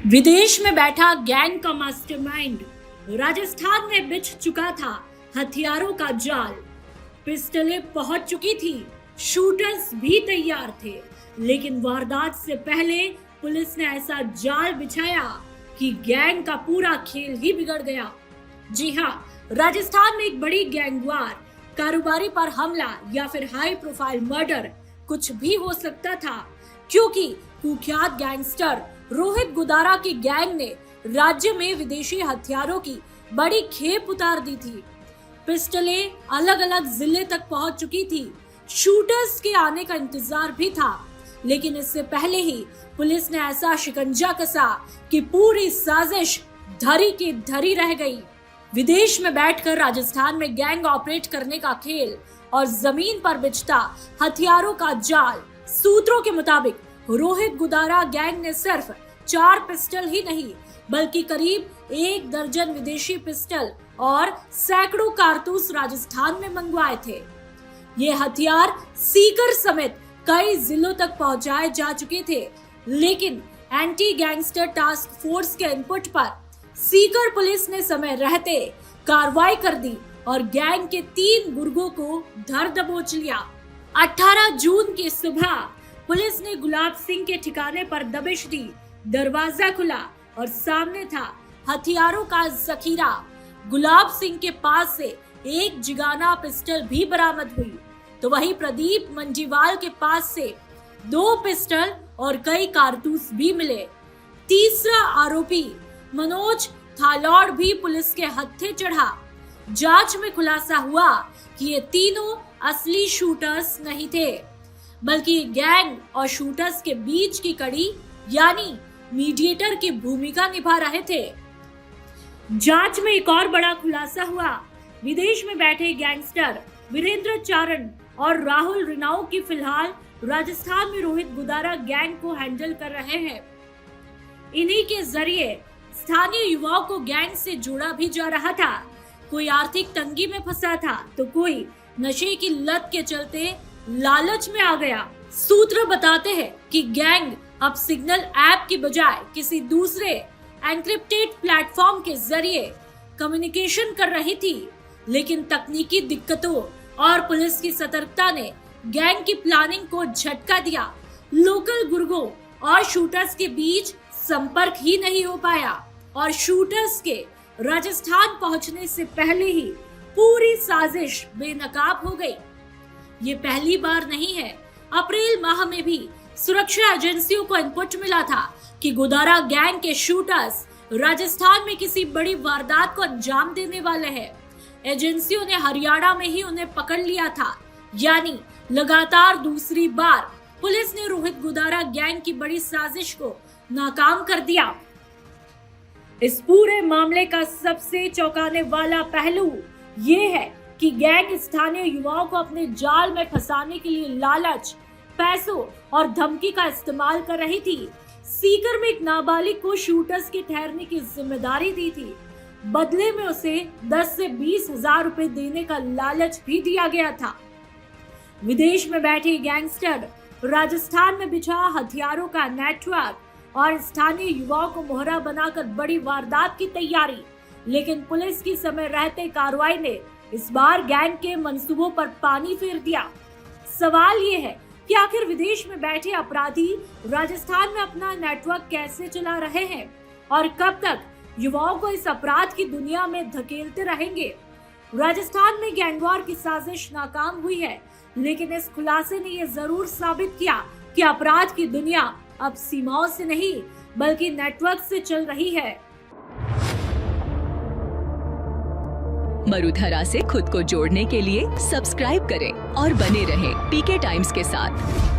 विदेश में बैठा गैंग का मास्टरमाइंड राजस्थान में बिछ चुका था हथियारों का जाल। पिस्टलें पहुंच चुकी थी, शूटर्स भी तैयार थे, लेकिन वारदात से पहले पुलिस ने ऐसा जाल बिछाया कि गैंग का पूरा खेल ही बिगड़ गया। जी हाँ, राजस्थान में एक बड़ी गैंगवार कारोबारी पर हमला या फिर हाई प्रोफाइल मर्डर कुछ भी हो सकता था, क्योंकि कुख्यात गैंगस्टर रोहित गुदारा की गैंग ने राज्य में विदेशी हथियारों की बड़ी खेप उतार दी थी। पिस्टलें अलग अलग जिले तक पहुंच चुकी थी, शूटर्स के आने का इंतजार भी था, लेकिन इससे पहले ही पुलिस ने ऐसा शिकंजा कसा कि पूरी साजिश धरी की धरी रह गई। विदेश में बैठकर राजस्थान में गैंग ऑपरेट करने का खेल और जमीन पर बिछता हथियारों का जाल। सूत्रों के मुताबिक रोहित गुदारा गैंग ने सिर्फ 4 पिस्टल ही नहीं, बल्कि करीब 1 दर्जन विदेशी पिस्टल और सैकड़ों कारतूस राजस्थान में मंगवाए थे। ये हथियार सीकर समेत कई जिलों तक पहुंचाए जा चुके थे, लेकिन एंटी गैंगस्टर टास्क फोर्स के इनपुट पर सीकर पुलिस ने समय रहते कार्रवाई कर दी और गैंग के 3 गुर्गों को धर दबोच लिया। 18 जून की सुबह पुलिस ने गुलाब सिंह के ठिकाने पर दबिश दी। दरवाजा खुला और सामने था हथियारों का जखीरा। गुलाब सिंह के पास से एक जिगाना पिस्टल भी बरामद हुई, तो वहीं प्रदीप मंजीवाल के पास से 2 पिस्टल और कई कारतूस भी मिले। तीसरा आरोपी मनोज थालौड़ भी पुलिस के हत्थे चढ़ा। जांच में खुलासा हुआ कि ये तीनों असली शूटर्स नहीं थे, बल्कि गैंग और शूटर्स के बीच की कड़ी यानी मीडिएटर की भूमिका निभा रहे थे। जांच में एक और बड़ा खुलासा हुआ। विदेश में बैठे गैंगस्टर वीरेंद्र चारण और राहुल रिनाऊ की फिलहाल राजस्थान में रोहित गुदारा गैंग को हैंडल कर रहे हैं। इन्हीं के जरिए स्थानीय युवाओं को गैंग से जोड़ा भी जा रहा था। कोई आर्थिक तंगी में फंसा था, तो कोई नशे की लत के चलते लालच में आ गया। सूत्र बताते हैं कि गैंग अब सिग्नल ऐप की बजाय किसी दूसरे एन्क्रिप्टेड प्लेटफॉर्म के जरिए कम्युनिकेशन कर रही थी, लेकिन तकनीकी दिक्कतों और पुलिस की सतर्कता ने गैंग की प्लानिंग को झटका दिया। लोकल गुर्गों और शूटर्स के बीच संपर्क ही नहीं हो पाया और शूटर्स के राजस्थान पहुंचने से पहले ही पूरी साजिश बेनकाब हो गई। ये पहली बार नहीं है। अप्रैल माह में भी सुरक्षा एजेंसियों को इनपुट मिला था कि गुदारा गैंग के शूटर्स राजस्थान में किसी बड़ी वारदात को अंजाम देने वाले हैं। एजेंसियों ने हरियाणा में ही उन्हें पकड़ लिया था, यानी लगातार दूसरी बार पुलिस ने रोहित गुदारा गैंग की बड़ी साजिश को नाकाम कर दिया। इस पूरे मामले का सबसे चौंकाने वाला पहलू ये है कि गैंग स्थानीय युवाओं को अपने जाल में फंसाने के लिए लालच, पैसों और धमकी का इस्तेमाल कर रही थी। सीकर में एक नाबालिग को शूटर्स के ठहरने की जिम्मेदारी दी थी। बदले में उसे 10 से 20 हजार रुपए देने का लालच भी दिया गया था। विदेश में बैठे गैंगस्टर राजस्थान में बिछा हथियारों का नेटवर्क और स्थानीय युवाओं को मोहरा बनाकर बड़ी वारदात की तैयारी, लेकिन पुलिस की समय रहते कार्रवाई ने इस बार गैंग के मंसूबों पर पानी फेर दिया। सवाल ये है कि आखिर विदेश में बैठे अपराधी राजस्थान में अपना नेटवर्क कैसे चला रहे हैं और कब तक युवाओं को इस अपराध की दुनिया में धकेलते रहेंगे। राजस्थान में गैंगवार की साजिश नाकाम हुई है, लेकिन इस खुलासे ने यह जरूर साबित किया कि अपराध की दुनिया अब सीमाओं से नहीं बल्कि नेटवर्क से चल रही है। मरुधरा से खुद को जोड़ने के लिए सब्सक्राइब करें और बने रहें पीके टाइम्स के साथ।